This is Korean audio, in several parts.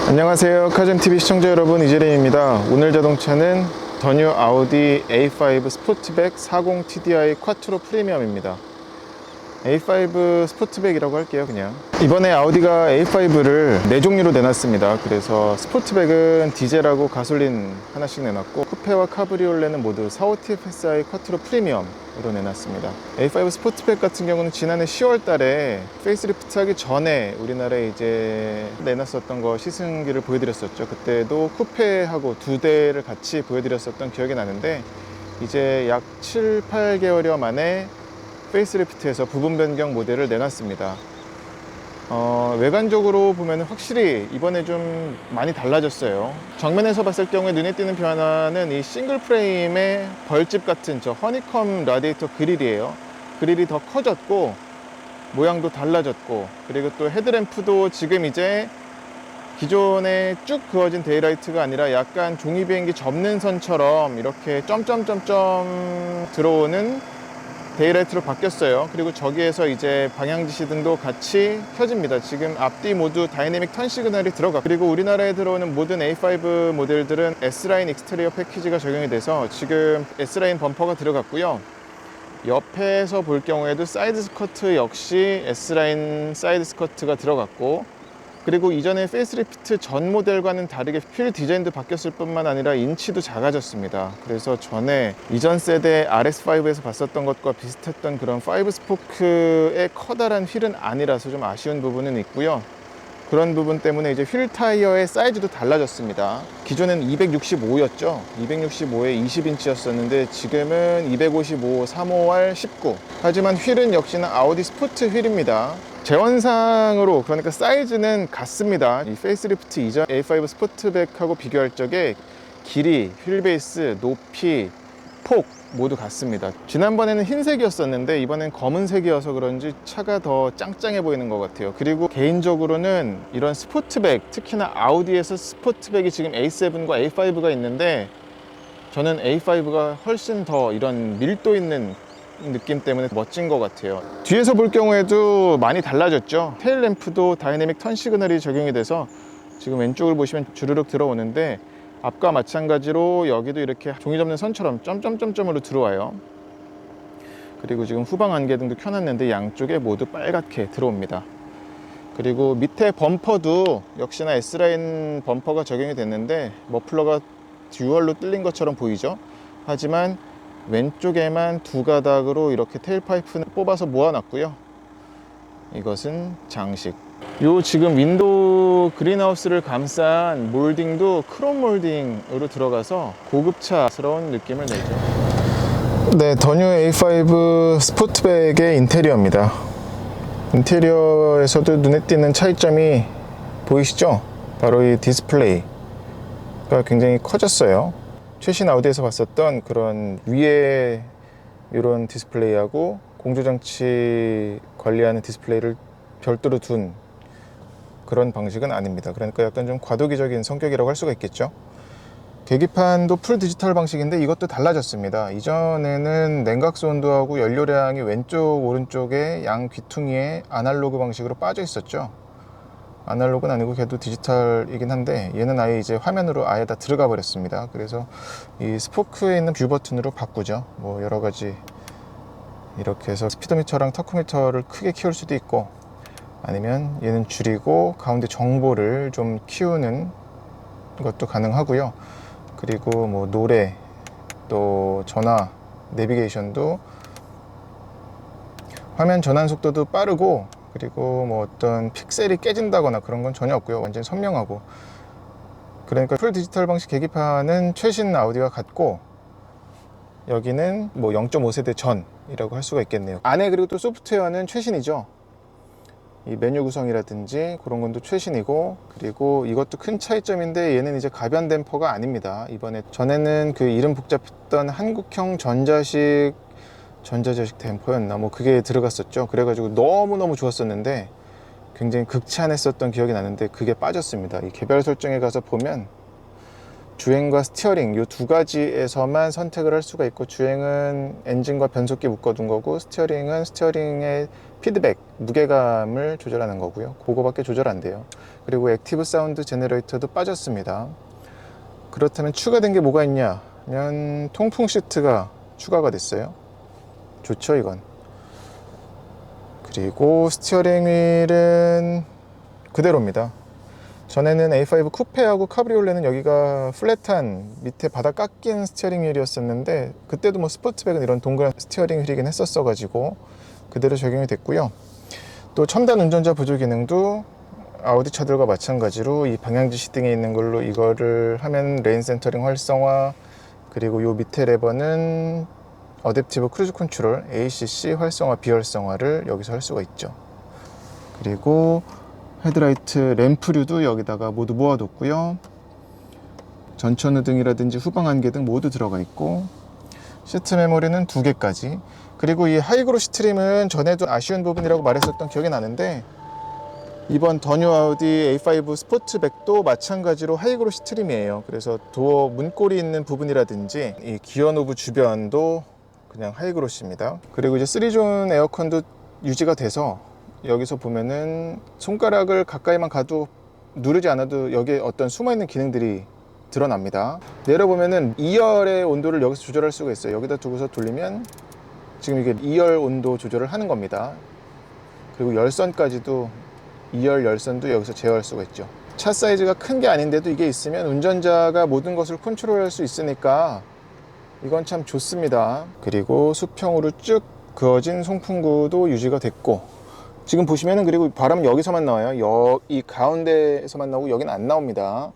안녕하세요, 카잼TV 시청자 여러분, 이재림입니다. 오늘 자동차는 더 뉴 아우디 A5 스포츠백 40 TDI 쿼트로 프리미엄입니다. A5 스포츠백이라고 할게요, 그냥. 이번에 아우디가 A5를 4종류로 내놨습니다. 그래서 스포츠백은 디젤하고 가솔린 하나씩 내놨고, 쿠페와 카브리올레는 모두 45TFSI 쿼트로 프리미엄으로 내놨습니다. A5 스포츠백 같은 경우는 지난해 10월 달에 페이스리프트 하기 전에 우리나라에 이제 내놨었던 거 시승기를 보여드렸었죠. 그때도 쿠페하고 2대를 같이 보여드렸었던 기억이 나는데, 이제 약 7, 8개월여 만에 페이스리프트에서 부분 변경 모델을 내놨습니다. 외관적으로 보면 확실히 이번에 좀 많이 달라졌어요. 정면에서 봤을 경우에 눈에 띄는 변화는 이 싱글 프레임의 벌집 같은 저 허니컴 라디에이터 그릴이에요. 그릴이 더 커졌고 모양도 달라졌고, 그리고 또 헤드램프도 지금 이제 기존에 쭉 그어진 데이라이트가 아니라 약간 종이 비행기 접는 선처럼 이렇게 점점점점 들어오는 데이라이트로 바뀌었어요. 그리고 저기에서 이제 방향지시 등도 같이 켜집니다. 지금 앞뒤 모두 다이내믹 턴 시그널이 들어가. 그리고 우리나라에 들어오는 모든 A5 모델들은 S라인 익스테리어 패키지가 적용이 돼서 지금 S라인 범퍼가 들어갔고요. 옆에서 볼 경우에도 사이드 스커트 역시 S라인 사이드 스커트가 들어갔고, 그리고 이전에 페이스리프트 전 모델과는 다르게 휠 디자인도 바뀌었을 뿐만 아니라 인치도 작아졌습니다. 그래서 전에 이전 세대 RS5에서 봤었던 것과 비슷했던 그런 5스포크의 커다란 휠은 아니라서 좀 아쉬운 부분은 있고요. 그런 부분 때문에 이제 휠 타이어의 사이즈도 달라졌습니다. 기존엔 265였죠. 265에 20인치였었는데 지금은 255, 35R 19. 하지만 휠은 역시나 아우디 스포츠 휠입니다. 재원상으로, 그러니까 사이즈는 같습니다. 이 페이스리프트 이전 A5 스포츠백하고 비교할 적에 길이, 휠 베이스, 높이, 폭 모두 같습니다. 지난번에는 흰색이었었는데 이번엔 검은색이어서 그런지 차가 더 짱짱해 보이는 것 같아요. 그리고 개인적으로는 이런 스포츠백, 특히나 아우디에서 스포츠백이 지금 A7과 A5가 있는데, 저는 A5가 훨씬 더 이런 밀도 있는 느낌 때문에 멋진 것 같아요. 뒤에서 볼 경우에도 많이 달라졌죠. 테일 램프도 다이내믹 턴 시그널이 적용이 돼서 지금 왼쪽을 보시면 주르륵 들어오는데, 앞과 마찬가지로 여기도 이렇게 종이 접는 선처럼 점점점점으로 들어와요. 그리고 지금 후방 안개등도 켜놨는데 양쪽에 모두 빨갛게 들어옵니다. 그리고 밑에 범퍼도 역시나 S라인 범퍼가 적용이 됐는데 머플러가 듀얼로 뚫린 것처럼 보이죠. 하지만 왼쪽에만 두 가닥으로 이렇게 테일파이프는 뽑아서 모아놨고요. 이것은 장식. 요 지금 윈도우 그린하우스를 감싼 몰딩도 크롬 몰딩으로 들어가서 고급차스러운 느낌을 내죠. 네, 더 뉴 A5 스포츠백의 인테리어입니다. 인테리어에서도 눈에 띄는 차이점이 보이시죠? 바로 이 디스플레이가 굉장히 커졌어요. 최신 아우디에서 봤었던 그런 위에 이런 디스플레이하고 공조장치 관리하는 디스플레이를 별도로 둔 그런 방식은 아닙니다. 그러니까 약간 좀 과도기적인 성격이라고 할 수가 있겠죠. 계기판도 풀 디지털 방식인데 이것도 달라졌습니다. 이전에는 냉각수 온도하고 연료량이 왼쪽 오른쪽에 양 귀퉁이에 아날로그 방식으로 빠져 있었죠. 아날로그는 아니고 걔도 디지털이긴 한데 얘는 아예 이제 화면으로 아예 다 들어가 버렸습니다. 그래서 이 스포크에 있는 뷰 버튼으로 바꾸죠. 뭐 여러 가지 이렇게 해서 스피도미터랑 타코미터를 크게 키울 수도 있고, 아니면 얘는 줄이고 가운데 정보를 좀 키우는 것도 가능하고요. 그리고 뭐 노래, 또 전화, 내비게이션도 화면 전환 속도도 빠르고, 그리고 뭐 어떤 픽셀이 깨진다거나 그런 건 전혀 없고요. 완전히 선명하고. 그러니까 풀 디지털 방식 계기판은 최신 아우디와 같고, 여기는 뭐 0.5세대 전이라고 할 수가 있겠네요. 안에 그리고 또 소프트웨어는 최신이죠. 이 메뉴 구성이라든지 그런 건도 최신이고, 그리고 이것도 큰 차이점인데 얘는 이제 가변 댐퍼가 아닙니다. 이번에 전에는 그 이름 복잡했던 한국형 전자식 댐퍼였나 뭐 그게 들어갔었죠. 그래가지고 너무너무 좋았었는데 굉장히 극찬했었던 기억이 나는데 그게 빠졌습니다. 이 개별 설정에 가서 보면 주행과 스티어링 이 두 가지에서만 선택을 할 수가 있고, 주행은 엔진과 변속기 묶어둔 거고, 스티어링은 스티어링의 피드백, 무게감을 조절하는 거고요. 그거밖에 조절 안 돼요. 그리고 액티브 사운드 제너레이터도 빠졌습니다. 그렇다면 추가된 게 뭐가 있냐면 통풍 시트가 추가가 됐어요. 좋죠, 이건. 그리고 스티어링 휠은 그대로입니다. 전에는 A5 쿠페하고 카브리올레는 여기가 플랫한 밑에 바닥 깎인 스티어링 휠이었었는데, 그때도 뭐 스포츠백은 이런 동그란 스티어링 휠이긴 했었어 가지고 그대로 적용이 됐고요. 또 첨단 운전자 보조 기능도 아우디 차들과 마찬가지로 이 방향지 시팅에 있는 걸로 이거를 하면 레인 센터링 활성화, 그리고 요 밑에 레버는 어댑티브 크루즈 컨트롤 ACC 활성화 비활성화를 여기서 할 수가 있죠. 그리고 헤드라이트 램프류도 여기다가 모두 모아뒀고요. 전천후 등이라든지 후방 안개 등 모두 들어가 있고, 시트 메모리는 2개까지. 그리고 이 하이그로시 트림은 전에도 아쉬운 부분이라고 말했었던 기억이 나는데, 이번 더 뉴 아우디 A5 스포츠백도 마찬가지로 하이그로시 트림이에요. 그래서 도어 문고리 있는 부분이라든지 이 기어 노브 주변도 그냥 하이그로시입니다. 그리고 이제 3존 에어컨도 유지가 돼서 여기서 보면은 손가락을 가까이만 가도 누르지 않아도 여기에 어떤 숨어있는 기능들이 드러납니다. 내려보면은 2열의 온도를 여기서 조절할 수가 있어요. 여기다 두고서 돌리면 지금 이게 2열 온도 조절을 하는 겁니다. 그리고 열선까지도 2열 열선도 여기서 제어할 수가 있죠. 차 사이즈가 큰 게 아닌데도 이게 있으면 운전자가 모든 것을 컨트롤할 수 있으니까 이건 참 좋습니다. 그리고 수평으로 쭉 그어진 송풍구도 유지가 됐고, 지금 보시면은 그리고 바람은 여기서만 나와요. 이 가운데에서만 나오고 여기는 안 나옵니다.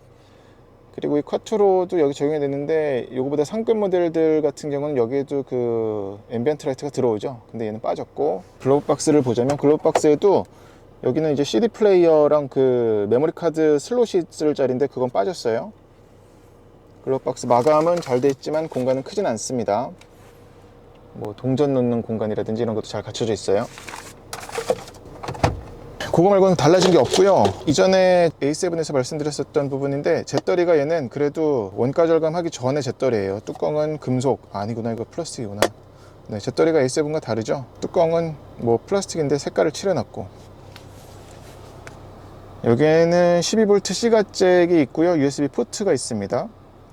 그리고 이 쿼트로도 여기 적용이 됐는데, 요거보다 상급 모델들 같은 경우는 여기에도 그 앰비언트 라이트가 들어오죠. 근데 얘는 빠졌고, 글로브 박스를 보자면 글로브 박스에도 여기는 이제 CD 플레이어랑 그 메모리 카드 슬롯이 있을 자리인데 그건 빠졌어요. 글로브 박스 마감은 잘 돼 있지만 공간은 크진 않습니다. 뭐 동전 넣는 공간이라든지 이런 것도 잘 갖춰져 있어요. 그거 말고는 달라진 게 없고요. 이전에 A7에서 말씀드렸었던 부분인데, 잿더리가 얘는 그래도 원가 절감하기 전에 잿더리예요. 뚜껑은 금속, 아니구나, 이거 플라스틱이구나. 네, 잿더리가 A7과 다르죠. 뚜껑은 뭐 플라스틱인데 색깔을 칠해놨고, 여기에는 12V C가 잭이 있고요. USB 포트가 있습니다.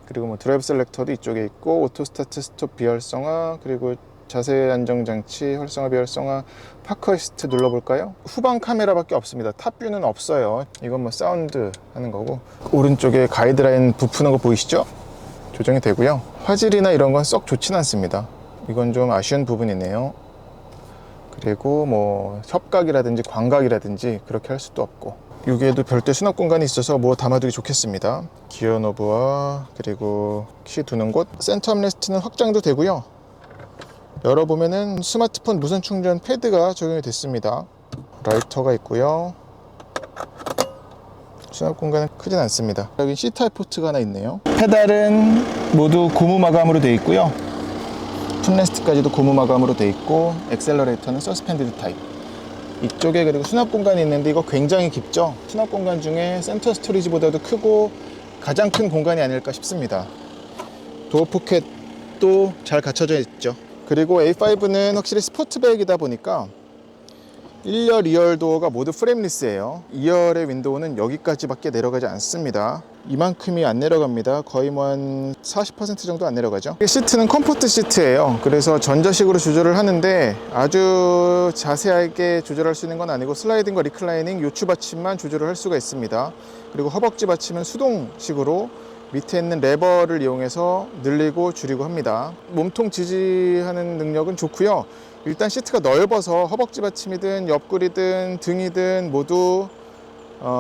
그리고 뭐 드라이브 셀렉터도 이쪽에 있고, 오토 스타트 스톱 비활성화, 그리고 자세 안정 장치 활성화 비활성화, 파크 어시스트 눌러볼까요? 후방 카메라밖에 없습니다. 탑뷰는 없어요. 이건 뭐 사운드 하는 거고, 오른쪽에 가이드라인 부푸는 거 보이시죠? 조정이 되고요. 화질이나 이런 건 썩 좋진 않습니다. 이건 좀 아쉬운 부분이네요. 그리고 뭐 협각이라든지 광각이라든지 그렇게 할 수도 없고, 여기에도 별도의 수납 공간이 있어서 뭐 담아두기 좋겠습니다. 기어 노브와 그리고 키 두는 곳, 센터 암레스트는 확장도 되고요. 열어보면은 스마트폰 무선 충전 패드가 적용이 됐습니다. 라이터가 있고요. 수납 공간은 크진 않습니다. 여기 C타입 포트가 하나 있네요. 페달은 모두 고무 마감으로 되어 있고요. 풋레스트까지도 고무 마감으로 되어 있고, 엑셀러레이터는 서스펜디드 타입. 이쪽에 그리고 수납 공간이 있는데 이거 굉장히 깊죠. 수납 공간 중에 센터 스토리지보다도 크고 가장 큰 공간이 아닐까 싶습니다. 도어 포켓도 잘 갖춰져 있죠. 그리고 A5는 확실히 스포츠백이다 보니까 1열, 2열 도어가 모두 프레임리스예요. 2열의 윈도우는 여기까지밖에 내려가지 않습니다. 이만큼이 안 내려갑니다. 거의 뭐 한 40% 정도 안 내려가죠. 시트는 컴포트 시트예요. 그래서 전자식으로 조절을 하는데 아주 자세하게 조절할 수 있는 건 아니고, 슬라이딩과 리클라이닝 요추 받침만 조절을 할 수가 있습니다. 그리고 허벅지 받침은 수동식으로 밑에 있는 레버를 이용해서 늘리고 줄이고 합니다. 몸통 지지하는 능력은 좋고요. 일단 시트가 넓어서 허벅지 받침이든 옆구리든 등이든 모두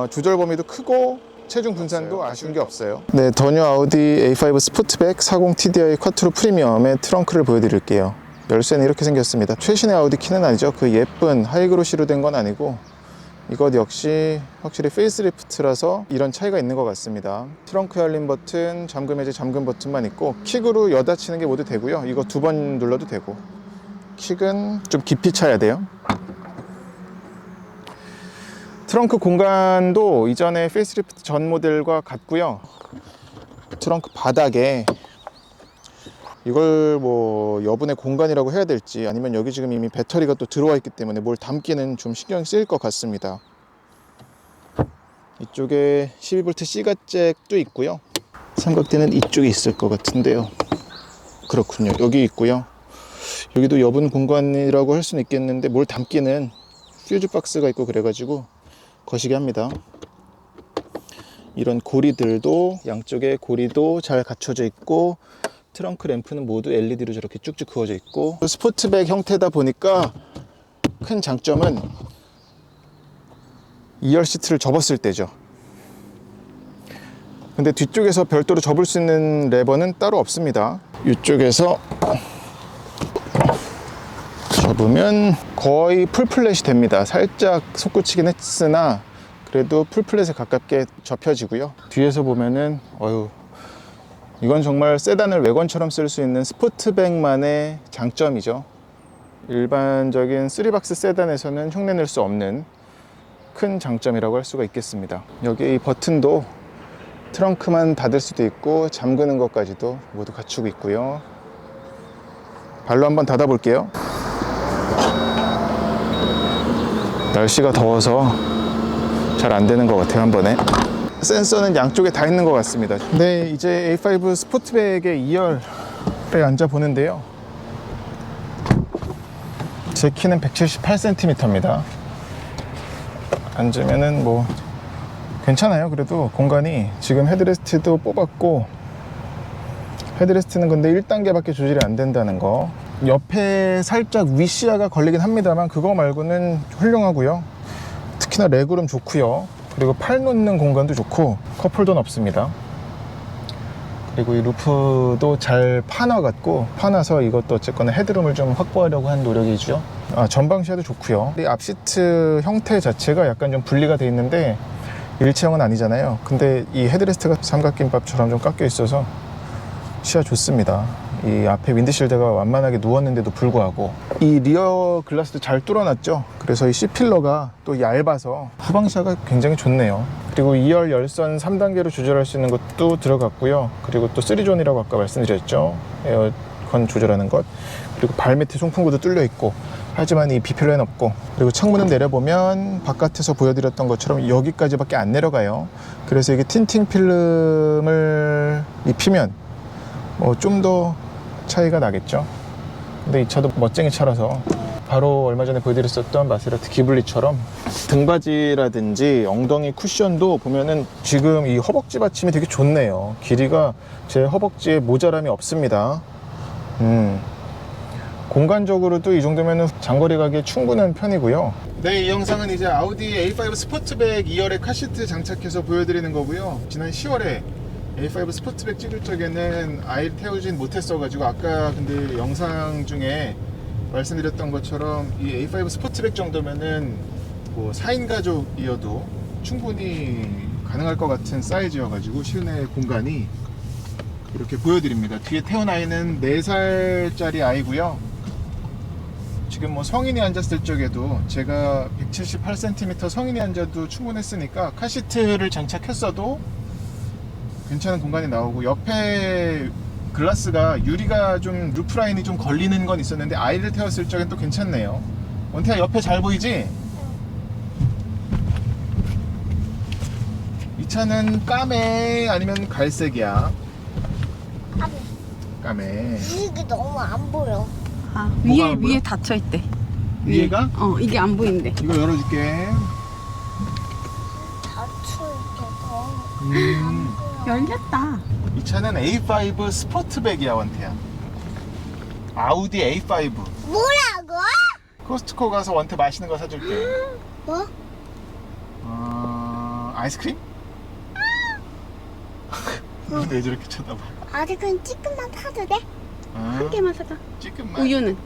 조절 범위도 크고 체중 분산도 아쉬운 게 없어요. 네, 더 뉴 아우디 A5 스포츠백 40 TDI 쿼트로 프리미엄의 트렁크를 보여드릴게요. 열쇠는 이렇게 생겼습니다. 최신의 아우디 키는 아니죠. 그 예쁜 하이그로시로 된 건 아니고, 이것 역시 확실히 페이스리프트라서 이런 차이가 있는 것 같습니다. 트렁크 열림 버튼, 잠금 해제 잠금 버튼만 있고, 킥으로 여닫히는 게 모두 되고요. 이거 2번 눌러도 되고, 킥은 좀 깊이 차야 돼요. 트렁크 공간도 이전에 페이스리프트 전 모델과 같고요. 트렁크 바닥에 이걸 뭐 여분의 공간이라고 해야 될지 아니면 여기 지금 이미 배터리가 또 들어와 있기 때문에 뭘 담기는 좀 신경 쓰일 것 같습니다. 이쪽에 12V C가 잭도 있고요. 삼각대는 이쪽에 있을 것 같은데요. 그렇군요. 여기 있고요. 여기도 여분 공간이라고 할 수는 있겠는데 뭘 담기는 퓨즈 박스가 있고 그래가지고 거시기 합니다. 이런 고리들도 양쪽에 고리도 잘 갖춰져 있고 트렁크 램프는 모두 LED로 저렇게 쭉쭉 그어져 있고 스포츠백 형태다 보니까 큰 장점은 2열 시트를 접었을 때죠. 근데 뒤쪽에서 별도로 접을 수 있는 레버는 따로 없습니다. 이쪽에서 접으면 거의 풀플랫이 됩니다. 살짝 솟구치긴 했으나 그래도 풀플랫에 가깝게 접혀지고요. 뒤에서 보면은 이건 정말 세단을 외관처럼 쓸 수 있는 스포츠백만의 장점이죠. 일반적인 3박스 세단에서는 흉내낼 수 없는 큰 장점이라고 할 수가 있겠습니다. 여기 이 버튼도 트렁크만 닫을 수도 있고 잠그는 것까지도 모두 갖추고 있고요. 발로 한번 닫아 볼게요. 날씨가 더워서 잘 안 되는 것 같아요. 한 번에 센서는 양쪽에 다 있는 것 같습니다. 네, 이제 A5 스포츠백의 2열에 앉아 보는데요. 제 키는 178cm입니다. 앉으면은 뭐 괜찮아요. 그래도 공간이 지금 헤드레스트도 뽑았고, 헤드레스트는 근데 1단계밖에 조절이 안 된다는 거. 옆에 살짝 위시아가 걸리긴 합니다만 그거 말고는 훌륭하고요. 특히나 레그룸 좋고요. 그리고 팔 놓는 공간도 좋고 컵홀더는 없습니다. 그리고 이 루프도 잘 파놔갖고 파놔서 이것도 어쨌거나 헤드룸을 좀 확보하려고 한 노력이죠. 전방 시야도 좋고요. 이 앞시트 형태 자체가 약간 좀 분리가 돼 있는데 일체형은 아니잖아요. 근데 이 헤드레스트가 삼각김밥처럼 좀 깎여 있어서 시야 좋습니다. 이 앞에 윈드실드가 완만하게 누웠는데도 불구하고 이 리어 글라스도 잘 뚫어놨죠. 그래서 이 C필러가 또 얇아서 후방시야가 굉장히 좋네요. 그리고 2열 열선 3단계로 조절할 수 있는 것도 들어갔고요. 그리고 또 3존이라고 아까 말씀드렸죠. 에어컨 조절하는 것. 그리고 발 밑에 송풍구도 뚫려 있고, 하지만 이 B필러에는 없고, 그리고 창문을 내려보면 바깥에서 보여드렸던 것처럼 여기까지밖에 안 내려가요. 그래서 이게 틴팅 필름을 입히면 좀 더 차이가 나겠죠. 근데 이 차도 멋쟁이 차라서 바로 얼마 전에 보여드렸었던 마세라티 기블리처럼 등받이라든지 엉덩이 쿠션도 보면은 지금 이 허벅지 받침이 되게 좋네요. 길이가 제 허벅지에 모자람이 없습니다. 공간적으로도 이 정도면 장거리 가기에 충분한 편이고요. 네, 이 영상은 이제 아우디 A5 스포츠백 2열에 카시트 장착해서 보여드리는 거고요. 지난 10월에 A5 스포츠백 찍을 적에는 아이를 태우진 못했어가지고 아까 근데 영상 중에 말씀드렸던 것처럼 이 A5 스포츠백 정도면은 뭐 4인 가족이어도 충분히 가능할 것 같은 사이즈여가지고 실내 공간이 이렇게 보여드립니다. 뒤에 태운 아이는 4살짜리 아이고요. 지금 뭐 성인이 앉았을 적에도 제가 178cm 성인이 앉아도 충분했으니까 카시트를 장착했어도 괜찮은 공간이 나오고, 옆에 글라스가 유리가 좀 루프라인이 좀 걸리는 건 있었는데 아이를 태웠을 적엔 또 괜찮네요. 원태야, 옆에 잘 보이지? 이 차는 까매 아니면 갈색이야? 까매. 이게 너무 안 보여. 위에 닫혀 있대. 위에가? 이게 안 보인대. 이거 열어줄게. 닫혀 있어서. 열렸다. 이 차는 A5 스포츠백이야, 원태야. 아우디 A5. 뭐라고? 코스트코 가서 원태 맛있는 거 사줄게. 뭐? 아이스크림? 왜 저렇게 쳐다봐? 아직은 조금만 타도 돼? 한 개만 사자. 찌끔만. 우유는?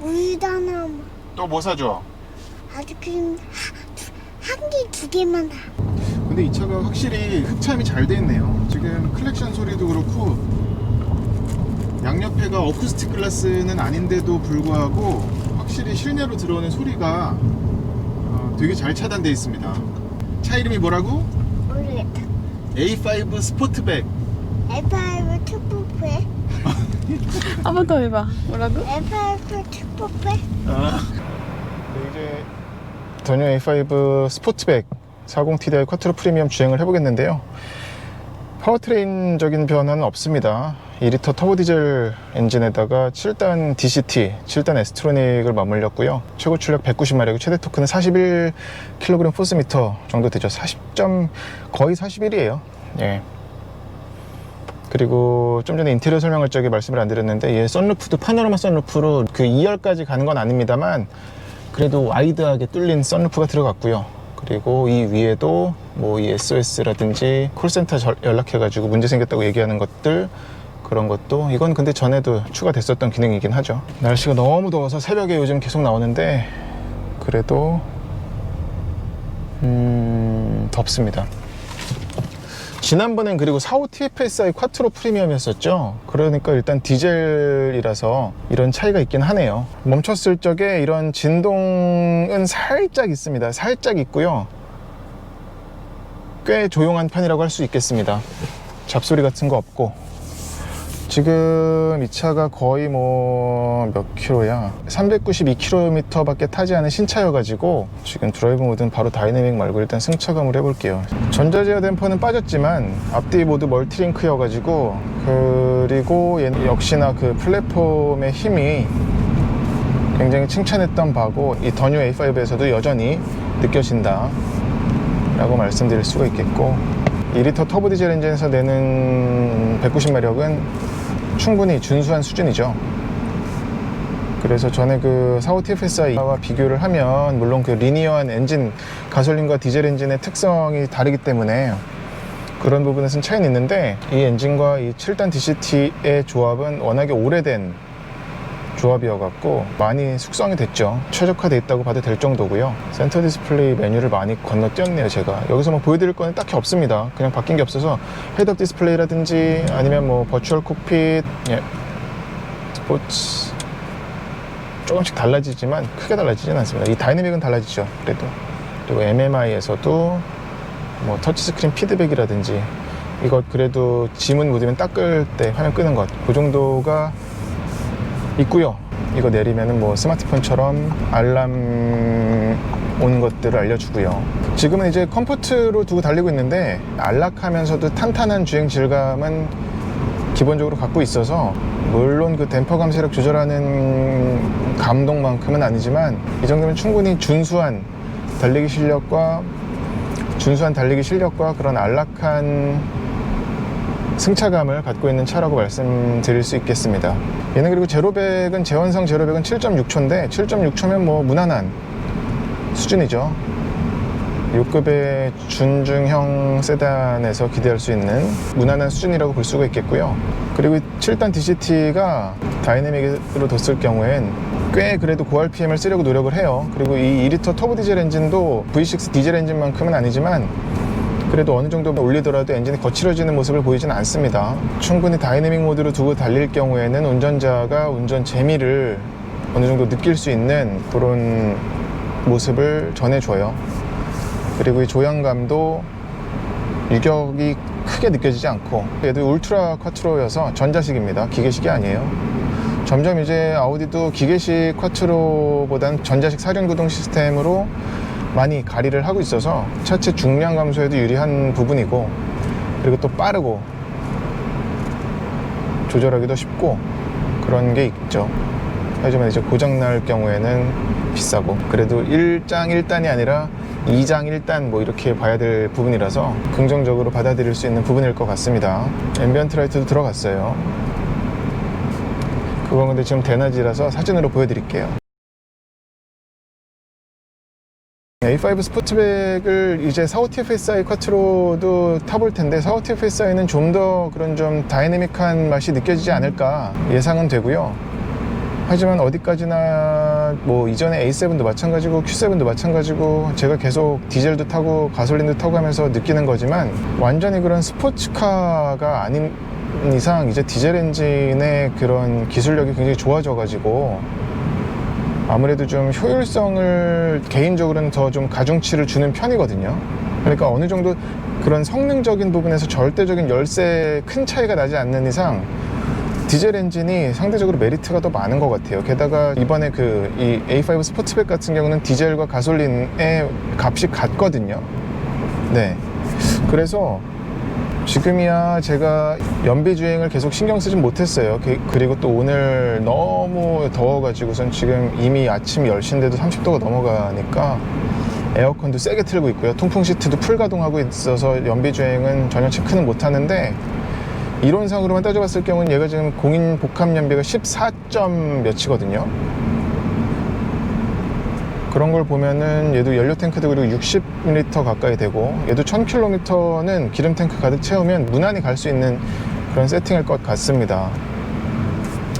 우유다나 또 뭐 사줘? 아직은 한 개, 2개만 다. 근데 이 차가 확실히 흡참이 잘 돼 있네요. 지금 클렉션 소리도 그렇고, 양옆에가 어쿠스틱 글라스는 아닌데도 불구하고 확실히 실내로 들어오는 소리가 되게 잘 차단되어 있습니다. 차 이름이 뭐라고? 모르겠다. A5 스포츠백. F5 특보배. 한 번 더 해봐. 뭐라고? F5 특보배. 네, 이제 더뉴 A5 스포츠백 40TDI 쿼트로 프리미엄 주행을 해보겠는데요. 파워트레인적인 변화는 없습니다. 2리터 터보 디젤 엔진에다가 7단 DCT, 7단 S트로닉을 맞물렸고요. 최고 출력 190마력, 최대 토크는 41kg 포스미터 정도 되죠. 거의 41이에요. 예. 그리고 좀 전에 인테리어 설명할 적에 말씀을 안 드렸는데, 얘 선루프도 파노라마 선루프로 그 2열까지 가는 건 아닙니다만 그래도 와이드하게 뚫린 선루프가 들어갔고요. 그리고 이 위에도 뭐 이 SOS라든지 콜센터 연락해가지고 문제 생겼다고 얘기하는 것들, 그런 것도, 이건 근데 전에도 추가됐었던 기능이긴 하죠. 날씨가 너무 더워서 새벽에 요즘 계속 나오는데 그래도 덥습니다. 지난번엔 그리고 45 TFSI 쿼트로 프리미엄이었었죠. 그러니까 일단 디젤이라서 이런 차이가 있긴 하네요. 멈췄을 적에 이런 진동은 살짝 있습니다. 살짝 있고요. 꽤 조용한 편이라고 할 수 있겠습니다. 잡소리 같은 거 없고. 지금 이 차가 거의 뭐 몇 킬로야? 392km 밖에 타지 않은 신차여가지고 지금 드라이브 모드는 바로 다이내믹 말고 일단 승차감으로 해볼게요. 전자제어 댐퍼는 빠졌지만 앞뒤 모두 멀티링크여가지고, 그리고 역시나 그 플랫폼의 힘이 굉장히 칭찬했던 바고 이 더뉴 A5에서도 여전히 느껴진다 라고 말씀드릴 수가 있겠고, 2리터 터보 디젤 엔진에서 내는 190마력은 충분히 준수한 수준이죠. 그래서 전에 그 45 TFSI와 비교를 하면 물론 그 리니어한 엔진, 가솔린과 디젤 엔진의 특성이 다르기 때문에 그런 부분에서는 차이는 있는데, 이 엔진과 이 7단 DCT의 조합은 워낙에 오래된 조합이어갖고 많이 숙성이 됐죠. 최적화되어 있다고 봐도 될 정도고요. 센터 디스플레이 메뉴를 많이 건너뛰었네요. 제가 여기서 뭐 보여드릴 거는 딱히 없습니다. 그냥 바뀐 게 없어서 헤드업 디스플레이라든지 아니면 뭐 버추얼 콕핏, 예, 스포츠 조금씩 달라지지만 크게 달라지진 않습니다. 이 다이내믹은 달라지죠. 그리고 MMI에서도 뭐 터치스크린 피드백이라든지, 이것 그래도 지문 묻으면 닦을 때 화면 끄는 것, 그 정도가 있고요. 이거 내리면은 뭐 스마트폰처럼 알람 온 것들을 알려주고요. 지금은 이제 컴포트로 두고 달리고 있는데 안락하면서도 탄탄한 주행 질감은 기본적으로 갖고 있어서, 물론 그 댐퍼 감쇄력 조절하는 감동만큼은 아니지만 이 정도면 충분히 준수한 달리기 실력과 그런 안락한 승차감을 갖고 있는 차라고 말씀드릴 수 있겠습니다. 얘는 그리고 제로백은, 제원상 제로백은 7.6초인데 7.6초면 뭐 무난한 수준이죠. 6급의 준중형 세단에서 기대할 수 있는 무난한 수준이라고 볼 수가 있겠고요. 그리고 7단 DCT가 다이내믹으로 뒀을 경우엔 꽤 그래도 고RPM을 쓰려고 노력을 해요. 그리고 이 2리터 터보 디젤 엔진도 V6 디젤 엔진만큼은 아니지만 그래도 어느 정도 올리더라도 엔진이 거칠어지는 모습을 보이진 않습니다. 충분히 다이내믹 모드로 두고 달릴 경우에는 운전자가 운전 재미를 어느 정도 느낄 수 있는 그런 모습을 전해줘요. 그리고 이 조향감도 유격이 크게 느껴지지 않고, 얘도 울트라 쿼트로여서 전자식입니다. 기계식이 아니에요. 점점 이제 아우디도 기계식 쿼트로보단 전자식 사륜구동 시스템으로 많이 가리를 하고 있어서 차체 중량 감소에도 유리한 부분이고, 그리고 또 빠르고 조절하기도 쉽고 그런 게 있죠. 하지만 이제 고장날 경우에는 비싸고, 그래도 1장 1단이 아니라 2장 1단 뭐 이렇게 봐야 될 부분이라서 긍정적으로 받아들일 수 있는 부분일 것 같습니다. 앰비언트 라이트도 들어갔어요. 그건 근데 지금 대낮이라서 사진으로 보여드릴게요. A5 스포츠백을 이제 45 TFSI 쿼트로도 타볼 텐데, 45 TFSI는 좀 더 그런 좀 다이내믹한 맛이 느껴지지 않을까 예상은 되고요. 하지만 어디까지나 뭐 이전에 A7도 마찬가지고 Q7도 마찬가지고 제가 계속 디젤도 타고 가솔린도 타고 하면서 느끼는 거지만, 완전히 그런 스포츠카가 아닌 이상 이제 디젤 엔진의 그런 기술력이 굉장히 좋아져 가지고 아무래도 좀 효율성을 개인적으로는 더 좀 가중치를 주는 편이거든요. 그러니까 어느 정도 그런 성능적인 부분에서 절대적인 열세 큰 차이가 나지 않는 이상 디젤 엔진이 상대적으로 메리트가 더 많은 것 같아요. 게다가 이번에 이 A5 스포츠백 같은 경우는 디젤과 가솔린의 값이 같거든요. 네. 그래서 지금이야 제가 연비 주행을 계속 신경 쓰진 못했어요. 그리고 또 오늘 너무 더워가지고선 지금 이미 아침 10시인데도 30도가 넘어가니까 에어컨도 세게 틀고 있고요. 통풍 시트도 풀 가동하고 있어서 연비 주행은 전혀 체크는 못하는데, 이론상으로만 따져봤을 경우는 얘가 지금 공인 복합 연비가 14점 몇이거든요. 그런 걸 보면은 얘도 연료 탱크도 그리고 60L 가까이 되고, 얘도 1000km는 기름 탱크 가득 채우면 무난히 갈 수 있는 그런 세팅일 것 같습니다.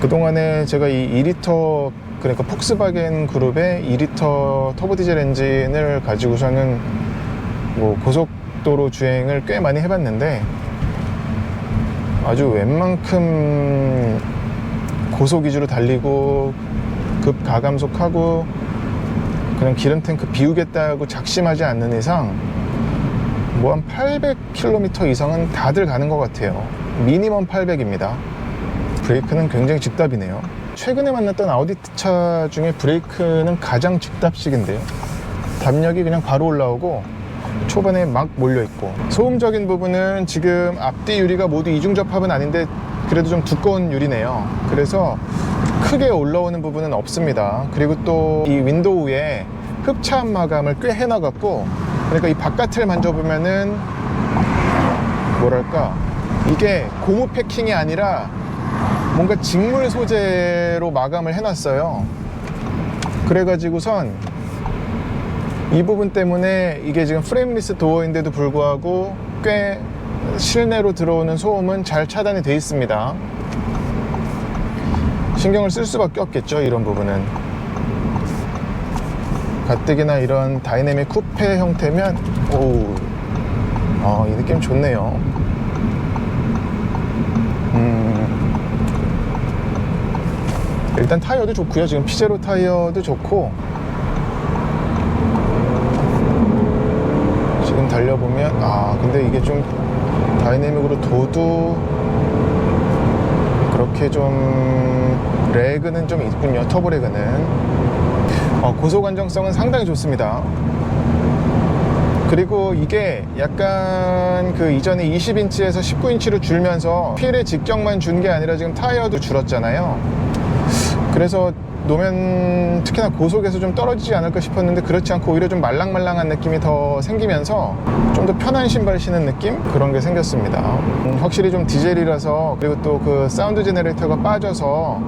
그동안에 제가 이 2리터, 그러니까 폭스바겐 그룹의 2리터 터보 디젤 엔진을 가지고서는 뭐 고속도로 주행을 꽤 많이 해봤는데, 아주 웬만큼 고속 위주로 달리고 급 가감속하고 그냥 기름 탱크 비우겠다고 작심하지 않는 이상 뭐 한 800km 이상은 다들 가는 것 같아요. 미니멈 800입니다. 브레이크는 굉장히 즉답이네요. 최근에 만났던 아우디 차 중에 브레이크는 가장 즉답식인데요. 담력이 그냥 바로 올라오고 초반에 막 몰려있고, 소음적인 부분은 지금 앞뒤 유리가 모두 이중 접합은 아닌데 그래도 좀 두꺼운 유리네요. 그래서 크게 올라오는 부분은 없습니다. 그리고 또 이 윈도우에 흡차음 마감을 꽤 해놔갖고, 그러니까 이 바깥을 만져보면은 뭐랄까, 이게 고무 패킹이 아니라 뭔가 직물 소재로 마감을 해놨어요. 그래가지고선 이 부분 때문에 이게 지금 프레임리스 도어인데도 불구하고 꽤 실내로 들어오는 소음은 잘 차단이 돼 있습니다. 신경을 쓸 수밖에 없겠죠, 이런 부분은. 가뜩이나 이런 다이내믹 쿠페 형태면 이 느낌 좋네요. 일단 타이어도 좋고요. 지금 피제로 타이어도 좋고, 지금 달려보면 근데 이게 좀 다이내믹으로 둬도 그렇게 좀 레그는 좀 있군요. 터보 레그는. 고속 안정성은 상당히 좋습니다. 그리고 이게 약간 그 이전에 20인치에서 19인치로 줄면서 휠의 직경만 준 게 아니라 지금 타이어도 줄었잖아요. 그래서 노면 특히나 고속에서 좀 떨어지지 않을까 싶었는데 그렇지 않고 오히려 좀 말랑말랑한 느낌이 더 생기면서 좀 더 편한 신발 신는 느낌? 그런 게 생겼습니다. 확실히 좀 디젤이라서, 그리고 또 그 사운드 제너레이터가 빠져서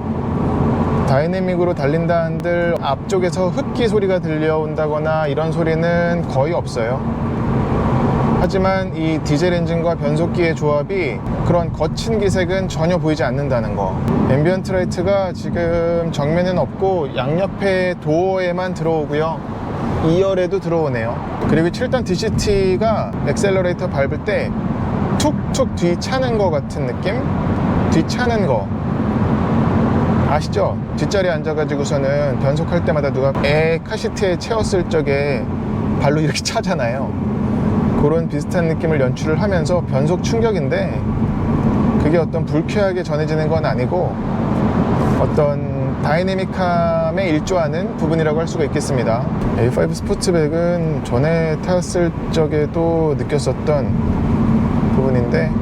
다이내믹으로 달린다 한들 앞쪽에서 흡기 소리가 들려온다거나 이런 소리는 거의 없어요. 하지만 이 디젤 엔진과 변속기의 조합이 그런 거친 기색은 전혀 보이지 않는다는 거. 앰비언트 라이트가 지금 정면에는 없고 양옆에 도어에만 들어오고요, 2열에도 들어오네요. 그리고 7단 DCT가 액셀러레이터 밟을 때 툭툭 뒤 차는 거 같은 느낌? 뒤 차는 거 아시죠? 뒷자리에 앉아가지고서는 변속할 때마다 누가 카시트에 채웠을 적에 발로 이렇게 차잖아요. 그런 비슷한 느낌을 연출을 하면서 변속 충격인데, 그게 어떤 불쾌하게 전해지는 건 아니고 어떤 다이내믹함에 일조하는 부분이라고 할 수가 있겠습니다. A5 스포츠백은 전에 탔을 적에도 느꼈었던 부분인데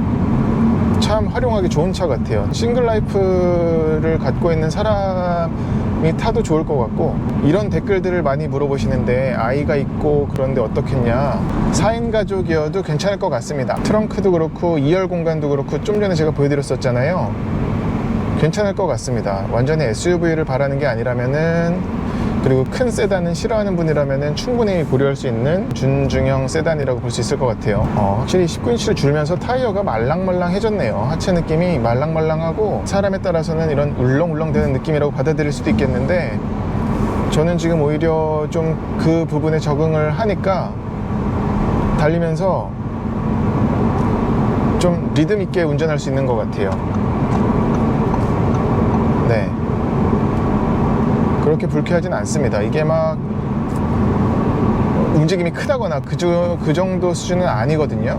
참 활용하기 좋은 차 같아요. 싱글 라이프를 갖고 있는 사람이 타도 좋을 것 같고, 이런 댓글들을 많이 물어보시는데 아이가 있고 그런데 어떻겠냐, 4인 가족이어도 괜찮을 것 같습니다. 트렁크도 그렇고 2열 공간도 그렇고 좀 전에 제가 보여드렸었잖아요. 괜찮을 것 같습니다. 완전히 SUV를 바라는 게 아니라면은, 그리고 큰 세단은 싫어하는 분이라면은 충분히 고려할 수 있는 준중형 세단이라고 볼 수 있을 것 같아요. 확실히 19인치를 줄면서 타이어가 말랑말랑해졌네요. 하체 느낌이 말랑말랑하고 사람에 따라서는 이런 울렁울렁 되는 느낌이라고 받아들일 수도 있겠는데, 저는 지금 오히려 좀 그 부분에 적응을 하니까 달리면서 좀 리듬 있게 운전할 수 있는 것 같아요. 네, 그렇게 불쾌하진 않습니다. 이게 막 움직임이 크다거나 그 정도 수준은 아니거든요.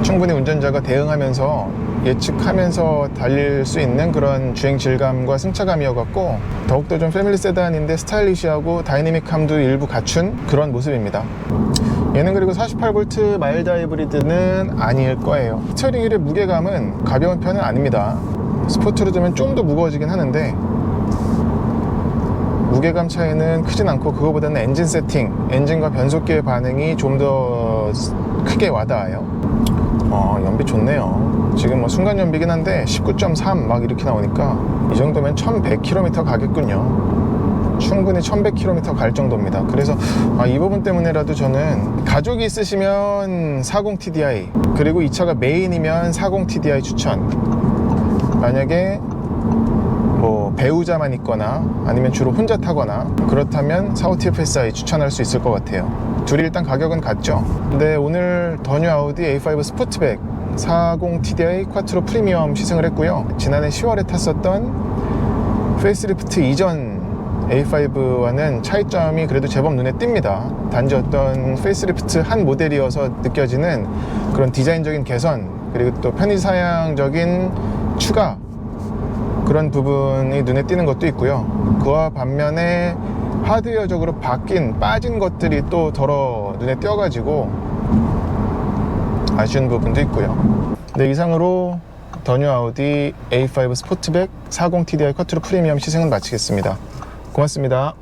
충분히 운전자가 대응하면서 예측하면서 달릴 수 있는 그런 주행 질감과 승차감이어갖고 더욱더 좀 패밀리 세단인데 스타일리시하고 다이내믹함도 일부 갖춘 그런 모습입니다. 얘는 그리고 48V 마일드 하이브리드는 아닐 거예요. 스티어링 휠의 무게감은 가벼운 편은 아닙니다. 스포트로 두면 좀 더 무거워지긴 하는데 무게감 차이는 크진 않고 그거보다는 엔진 세팅, 엔진과 변속기의 반응이 좀 더 크게 와닿아요. 연비 좋네요. 지금 뭐 순간 연비긴 한데 19.3 막 이렇게 나오니까 이 정도면 1100km 가겠군요. 충분히 1100km 갈 정도입니다. 그래서 이 부분 때문에라도 저는 가족이 있으시면 40TDI, 그리고 이 차가 메인이면 40TDI 추천. 만약에 뭐 배우자만 있거나 아니면 주로 혼자 타거나 그렇다면 45TFSI 추천할 수 있을 것 같아요. 둘이 일단 가격은 같죠. 근데 오늘 더 뉴 아우디 A5 스포트백 40TDI 쿼트로 프리미엄 시승을 했고요. 지난해 10월에 탔었던 페이스리프트 이전 A5와는 차이점이 그래도 제법 눈에 띕니다. 단지 어떤 페이스리프트 한 모델이어서 느껴지는 그런 디자인적인 개선, 그리고 또 편의사양적인 추가, 그런 부분이 눈에 띄는 것도 있고요. 그와 반면에 하드웨어적으로 빠진 것들이 또 덜어 눈에 띄어가지고 아쉬운 부분도 있고요. 네, 이상으로 더 뉴 아우디 A5 스포트백 40TDI 쿼트로 프리미엄 시승은 마치겠습니다. 고맙습니다.